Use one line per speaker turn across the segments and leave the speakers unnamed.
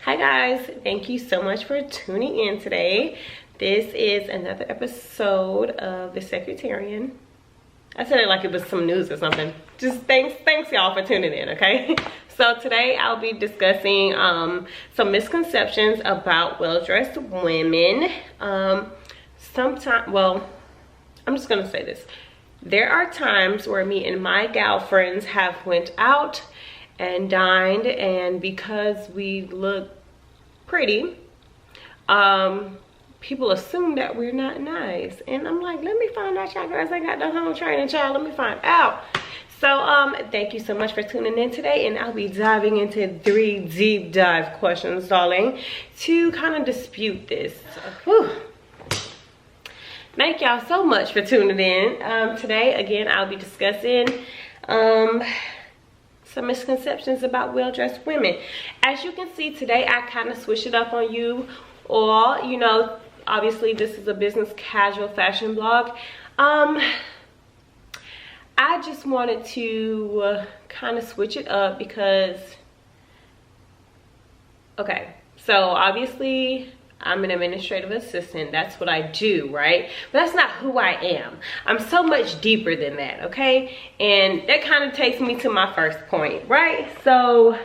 Hi guys, thank you so much for tuning in today. This is another episode of The Secretarian. I said it like it was some news or something. Just thanks y'all for tuning in, okay? So today I'll be discussing some misconceptions about well-dressed women. Well, I'm just gonna say this. There are times where me and my gal friends have went out and dined, and because we look pretty, people assume that we're not nice. And I'm like, let me find out, y'all girls. I got the home training, child. Let me find out. So thank you so much for tuning in today, and I'll be diving into 3 deep dive questions, darling, to kind of dispute this. Whew. Thank y'all so much for tuning in. Today, again, I'll be discussing some misconceptions about well-dressed women. As you can see today, I kind of switched it up on you all. You know, obviously this is a business casual fashion blog. I just wanted to kind of switch it up because, okay, so obviously I'm an administrative assistant. That's what I do, right? But that's not who I am. I'm so much deeper than that, okay? And that kind of takes me to my first point, right? So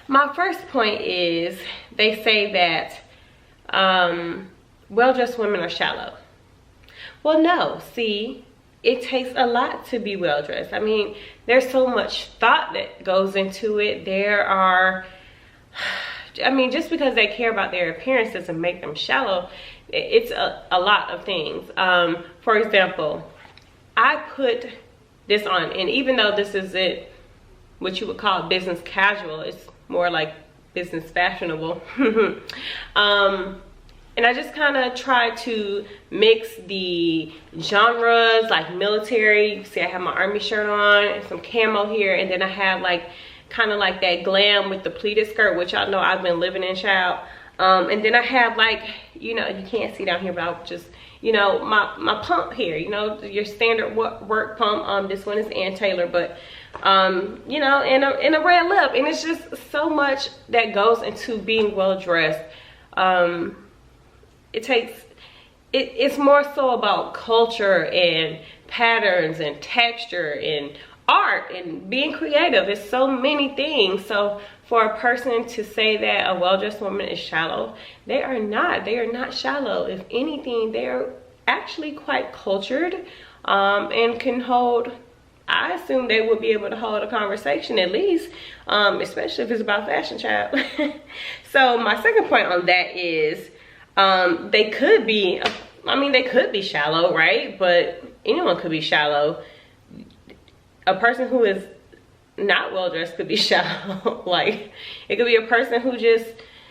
my first point is, they say that well-dressed women are shallow. Well, no, see, it takes a lot to be well-dressed. I mean, there's so much thought that goes into it. I mean, just because they care about their appearance doesn't make them shallow. It's a lot of things. For example, I put this on, and even though this isn't what you would call business casual, it's more like business fashionable. And I just kind of try to mix the genres, like military. You see I have my army shirt on and some camo here, and then I have like kind of like that glam with the pleated skirt, which y'all know I've been living in, child. And then I have, like, you know, you can't see down here, but I'll just, you know, my pump here, you know, your standard work pump. This one is Ann Taylor, but you know, in a red lip. And it's just so much that goes into being well dressed. It's more so about culture and patterns and texture and art and being creative. It's so many things. So for a person to say that a well-dressed woman is shallow, they are not shallow. If anything, they're actually quite cultured, and can hold, I assume they would be able to hold a conversation at least, especially if it's about fashion, child. So my second point on that is, they could be shallow, right? But anyone could be shallow. A person who is not well dressed could be shallow. Like, it could be a person who just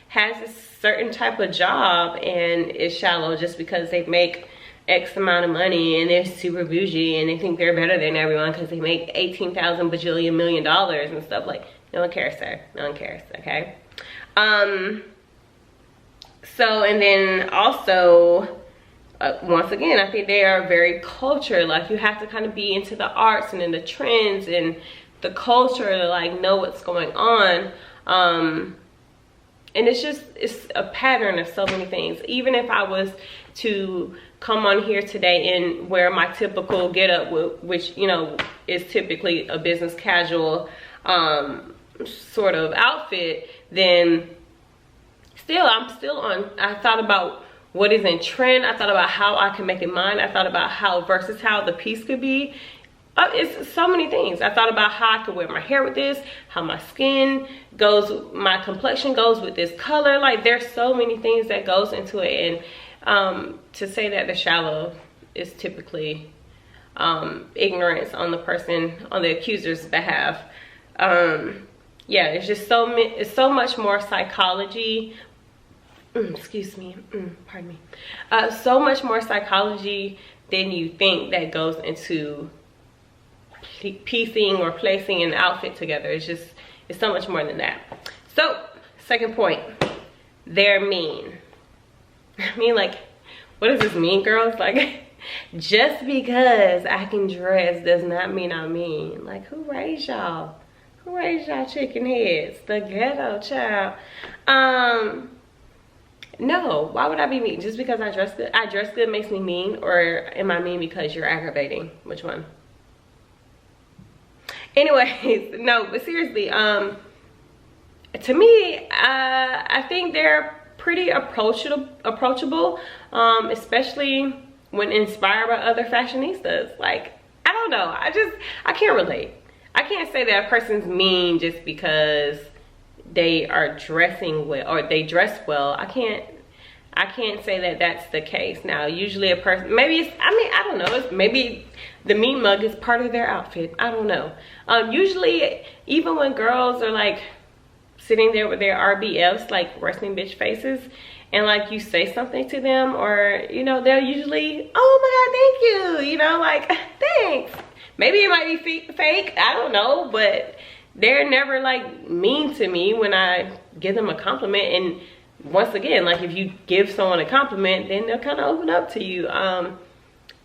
has a certain type of job and is shallow just because they make X amount of money and they're super bougie and they think they're better than everyone because they make 18,000 bajillion $1,000,000 and stuff. Like, no one cares, sir. No one cares, okay? So, and then also, once again, I think they are very cultured. Like, you have to kind of be into the arts and in the trends and the culture to like know what's going on. And it's a pattern of so many things. Even if I was to come on here today and wear my typical getup, which, you know, is typically a business casual sort of outfit, then still, I thought about what is in trend. I thought about how I can make it mine. I thought about how versatile the piece could be. It's so many things. I thought about how I could wear my hair with this, how my skin goes, my complexion goes with this color. Like, there's so many things that goes into it. And to say that they're shallow is typically ignorance on the accuser's behalf. Yeah, it's just so much more psychology. Excuse me, pardon me. So much more psychology than you think that goes into piecing or placing an outfit together. It's so much more than that. So, second point, they're mean. I mean, like, what does this mean, girls? Like, just because I can dress does not mean I'm mean. Like, who raised y'all? Who raised y'all chicken heads? The ghetto child. No, why would I be mean? Just because I dress good? I dress good makes me mean, or am I mean because you're aggravating? Which one? Anyways, no, but seriously, to me, I think they're pretty approachable, especially when inspired by other fashionistas. Like, I don't know, I can't relate. I can't say that a person's mean just because they are dressing well or they dress well. I can't say that that's the case. Now, usually a person, maybe it's, I mean, I don't know, it's maybe the mean mug is part of their outfit. I don't know. Usually, even when girls are like sitting there with their RBFs, like resting bitch faces, and like you say something to them, or, you know, they'll usually, oh my God, thank you, you know, like, thanks. Maybe it might be fake, I don't know, but they're never like mean to me when I give them a compliment. And once again, like, if you give someone a compliment, then they'll kind of open up to you.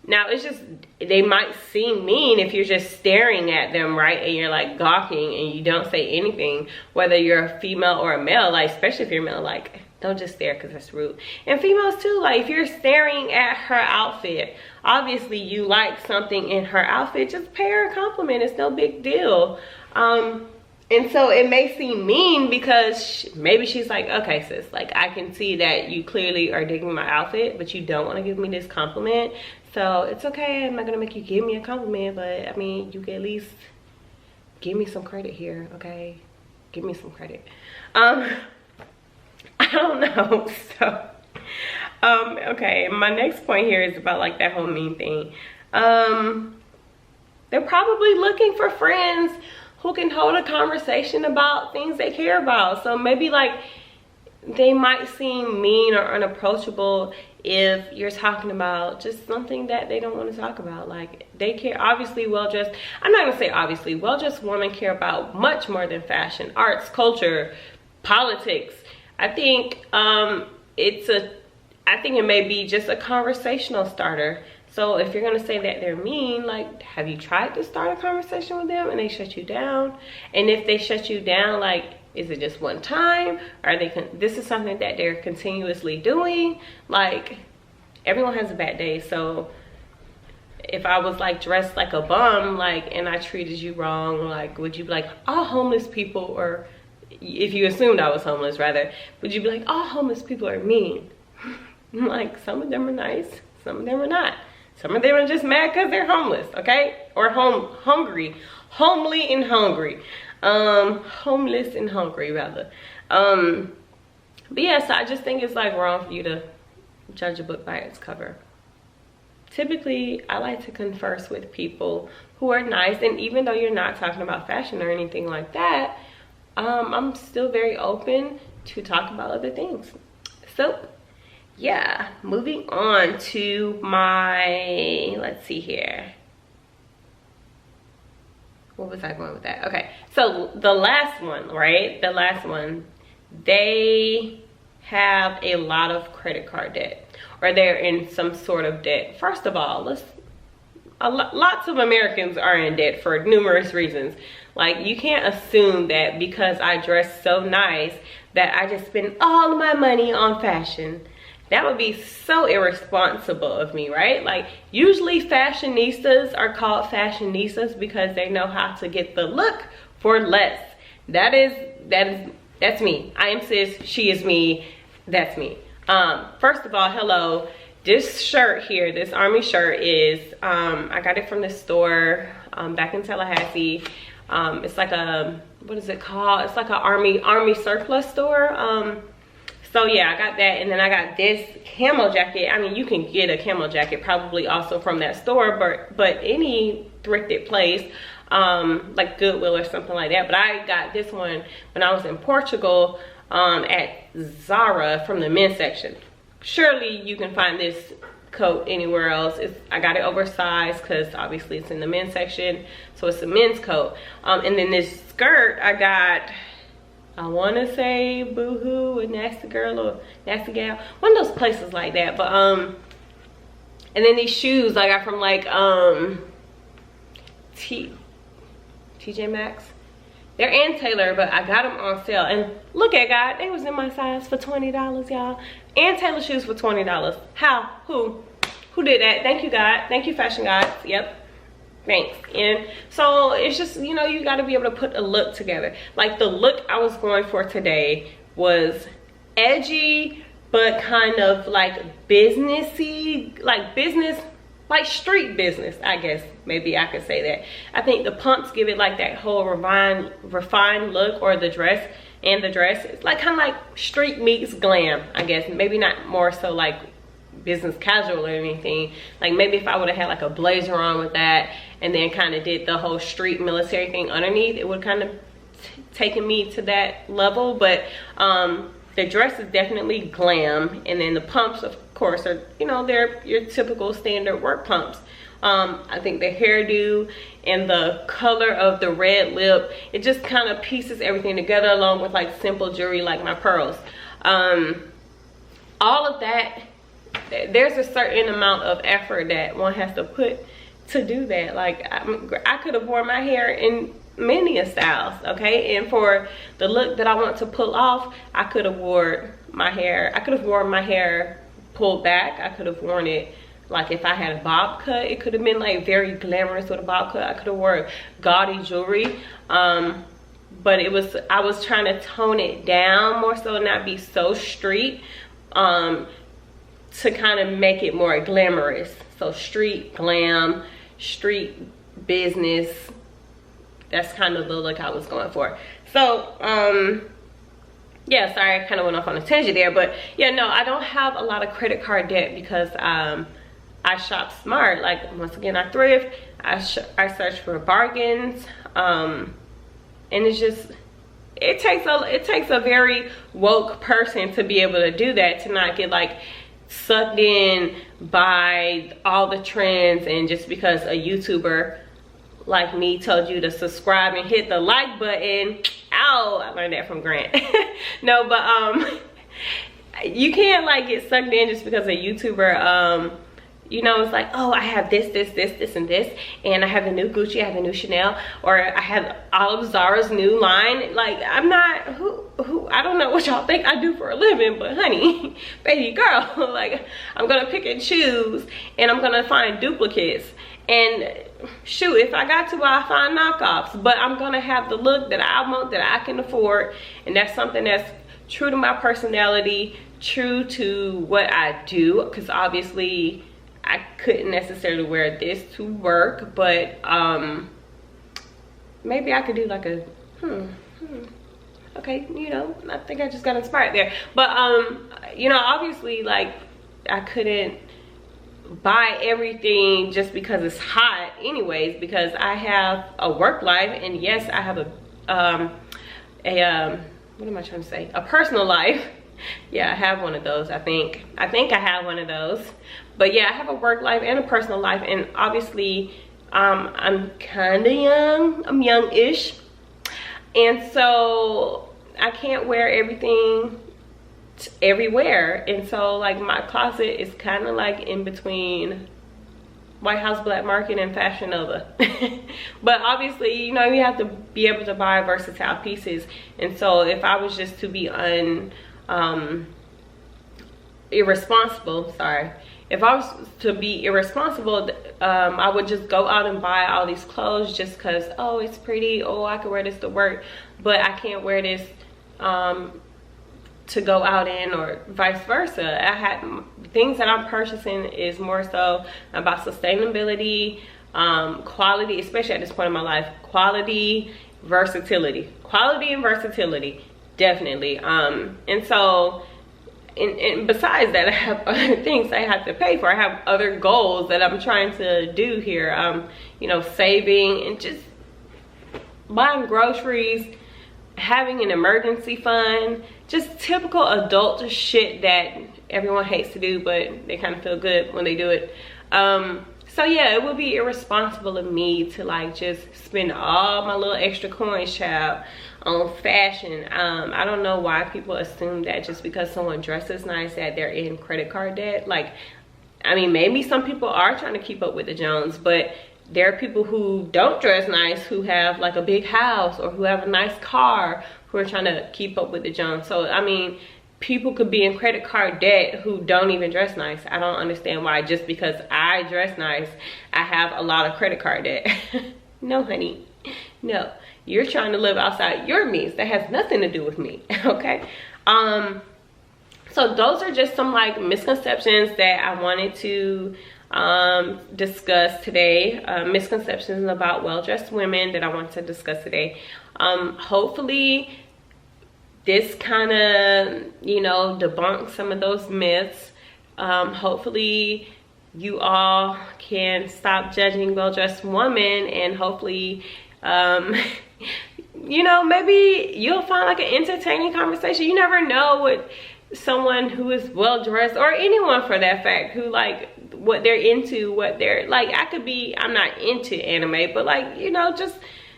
Now, it's just, they might seem mean if you're just staring at them, right? And you're like gawking and you don't say anything, whether you're a female or a male, like, especially if you're male, like, don't just stare because that's rude. And females too, like, if you're staring at her outfit, obviously you like something in her outfit, just pay her a compliment. It's no big deal. And so it may seem mean because maybe she's like, okay, sis, like, I can see that you clearly are digging my outfit, but you don't want to give me this compliment. So it's okay, I'm not gonna make you give me a compliment, but I mean, you can at least give me some credit here, okay? Give me some credit. I don't know, so, okay, my next point here is about like that whole mean thing. They're probably looking for friends who can hold a conversation about things they care about. So maybe like they might seem mean or unapproachable if you're talking about just something that they don't want to talk about. Like, they care, obviously well-dressed, I'm not gonna say obviously, well-dressed women care about much more than fashion, arts, culture, politics. I think I think it may be just a conversational starter. So if you're gonna say that they're mean, like, have you tried to start a conversation with them and they shut you down? And if they shut you down, like, is it just one time? Are they, this is something that they're continuously doing? Like, everyone has a bad day. So if I was like dressed like a bum, like, and I treated you wrong, like, would you be like, all homeless people, or if you assumed I was homeless rather, would you be like, all homeless people are mean? Like, some of them are nice, some of them are not. Some of them are just mad because they're homeless, okay? Or hungry, homely and hungry. Homeless and hungry rather. But yeah, so I just think it's like wrong for you to judge a book by its cover. Typically, I like to converse with people who are nice, and even though you're not talking about fashion or anything like that, I'm still very open to talk about other things. So yeah, moving on to my, let's see here. What was I going with that? Okay, so the last one, right? The last one, they have a lot of credit card debt, or they're in some sort of debt. First of all, lots of Americans are in debt for numerous reasons. Like, you can't assume that because I dress so nice that I just spend all of my money on fashion. That would be so irresponsible of me, right? Like, usually fashionistas are called fashionistas because they know how to get the look for less. That's me. I am sis, she is me, that's me. First of all, hello. This shirt here, this army shirt is, I got it from the store back in Tallahassee. It's like a, what is it called? It's like an army surplus store. So yeah, I got that, and then I got this camo jacket. I mean, you can get a camo jacket probably also from that store, but any thrifted place, like Goodwill or something like that. But I got this one when I was in Portugal at Zara from the men's section. Surely you can find this coat anywhere else. I got it oversized because obviously it's in the men's section, so it's a men's coat. And then this skirt I got, I want to say Boohoo, a Nasty Girl or Nasty Gal, one of those places like that. But and then these shoes I got from like TJ Maxx. They're Ann Taylor, but I got them on sale. And look at God, they was in my size for $20, y'all. Ann Taylor shoes for $20. How? Who did that? Thank you, God. Thank you, fashion gods. Yep. Thanks. And so it's just, you know, you got to be able to put a look together. Like the look I was going for today was edgy, but kind of like businessy, like business, like street business, I guess. Maybe I could say that. I think the pumps give it like that whole refined look, or the dress. And the dress is like kind of like street meets glam, I guess. Maybe not more so like business casual or anything. Like maybe if I would have had like a blazer on with that and then kind of did the whole street military thing underneath, it would kind of taken me to that level. But the dress is definitely glam, and then the pumps of course are, you know, they're your typical standard work pumps. I think the hairdo and the color of the red lip, it just kind of pieces everything together, along with like simple jewelry like my pearls. All of that, there's a certain amount of effort that one has to put to do that. Like I could have worn my hair in many styles, okay? And for the look that I want to pull off, I could have worn my hair pulled back. I could have worn it like if I had a bob cut, it could have been like very glamorous with a bob cut. I could have worn gaudy jewelry. But I was trying to tone it down more so, not be so street, to kind of make it more glamorous. So street glam, street business, that's kind of the look I was going for. So yeah, sorry, I kind of went off on a tangent there, but yeah, no, I don't have a lot of credit card debt because I shop smart. Like once again, I thrift, I search for bargains, and it's just, it takes a very woke person to be able to do that, to not get like sucked in by all the trends, and just because a YouTuber like me told you to subscribe and hit the like button. Ow, I learned that from Grant. No, but you can't like get sucked in just because a YouTuber you know, it's like, oh, I have this, and this, and I have the new Gucci, I have the new Chanel, or I have all of Zara's new line. Like, I'm not, I don't know what y'all think I do for a living, but honey, baby girl, like, I'm gonna pick and choose, and I'm gonna find duplicates. And shoot, if I got to, I'll find knockoffs, but I'm gonna have the look that I want, that I can afford, and that's something that's true to my personality, true to what I do, because obviously I couldn't necessarily wear this to work, but maybe I could do like a okay, you know, I think I just got inspired there. But you know, obviously like I couldn't buy everything just because it's hot anyways, because I have a work life, and yes, I have what am I trying to say, a personal life. Yeah, I have one of those. I think I have one of those. But yeah, I have a work life and a personal life, and obviously I'm kind of young. I'm young-ish, and so I can't wear everything everywhere. And so like my closet is kind of like in between White House Black Market and Fashion Nova. But obviously, you know, you have to be able to buy versatile pieces. And so if I was just to be irresponsible, sorry, if I was to be irresponsible, I would just go out and buy all these clothes just because, oh, it's pretty, oh, I could wear this to work, but I can't wear this to go out in, or vice versa. I had things that I'm purchasing is more so about sustainability, quality, especially at this point in my life, quality, versatility, definitely. And so, and besides that, I have other things I have to pay for. I have other goals that I'm trying to do here. You know, saving and just buying groceries, having an emergency fund, just typical adult shit that everyone hates to do, but they kind of feel good when they do it. So yeah, it would be irresponsible of me to like just spend all my little extra coins, child, on fashion. I don't know why people assume that just because someone dresses nice that they're in credit card debt. Like, I mean, maybe some people are trying to keep up with the Jones, but there are people who don't dress nice, who have like a big house or who have a nice car, who are trying to keep up with the Jones. So I mean, people could be in credit card debt who don't even dress nice. I don't understand why just because I dress nice, I have a lot of credit card debt. No, honey, no. You're trying to live outside your means. That has nothing to do with me, okay? So those are just some like misconceptions that I wanted to discuss today. Misconceptions about well-dressed women that I want to discuss today. Hopefully this kind of, you know, debunks some of those myths. Hopefully you all can stop judging well-dressed women, and hopefully you know, maybe you'll find like an entertaining conversation. You never know what someone who is well-dressed, or anyone for that fact, who like what they're into, what they're like. I'm not into anime, but like, you know, just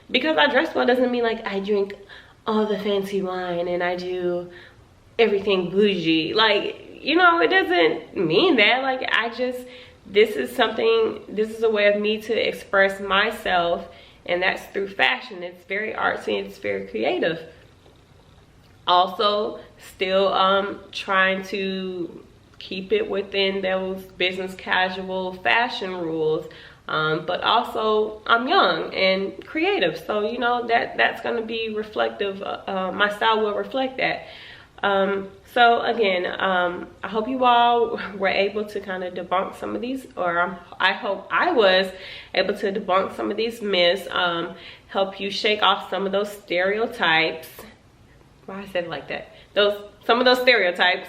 because I dress well doesn't mean like I drink all the fancy wine and I do everything bougie. Like, you know, it doesn't mean that. Like, this is a way of me to express myself, and that's through fashion. It's very artsy and it's very creative. Also, still trying to keep it within those business casual fashion rules, but also I'm young and creative, so you know that's going to be reflective. My style will reflect that. So again, I hope you all were able to kind of debunk some of these, or I hope I was able to debunk some of these myths, help you shake off some of those stereotypes. Why I said it like that? Some of those stereotypes.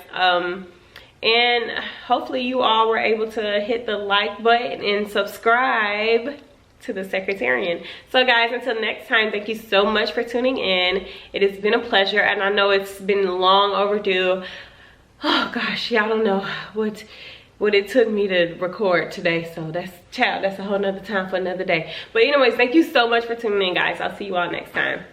And hopefully you all were able to hit the like button and subscribe to the Secretarian. So guys, until next time, thank you so much for tuning in. It has been a pleasure, and I know it's been long overdue. Oh gosh, y'all don't know what it took me to record today, so that's a whole nother time for another day. But anyways, thank you so much for tuning in, guys. I'll see you all next time.